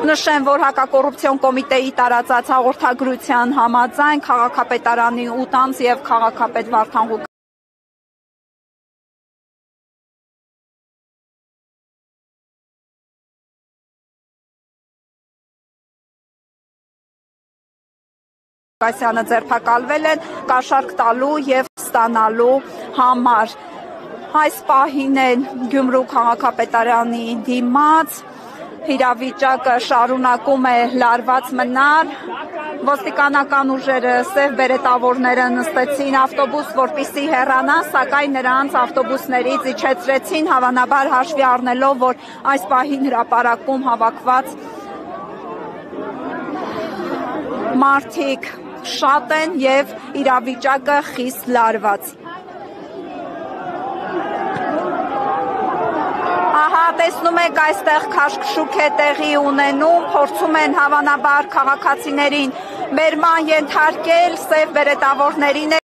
Նշեմ, որ հակակոռուպցիոն կոմիտեի տարածած հաղորդագրության համաձայն քաղաքապետարանի 8 անձ եւ քաղաքապետ Վարդան Ղուկասյանը ձերբակալվել են կաշառք տալու եւ ստանալու համար։ Այս պահին են Գյումրու քաղաքապետարանի դիմաց իրավիճակը շարունակում է լարված մնալ։ Ոստիկանական ուժերը սև բերետավորները նստեցին ավտոբուս, որպեսզի հեռանան, սակայն նրանց ավտոբուսներից իջեցրեցին, հավանաբար հաշվի առնելով, որ այս պահին հրապարակում հավաքված մարդիկ շատ են եւ իրավիճակը խիստ լարված։ Ահա տեսնում եք այստեղ քաշքշուկ է տեղի ունենում, փորձում են հավանաբար քաղաքացիներին բերման ենթարկել, սև բերետավորներին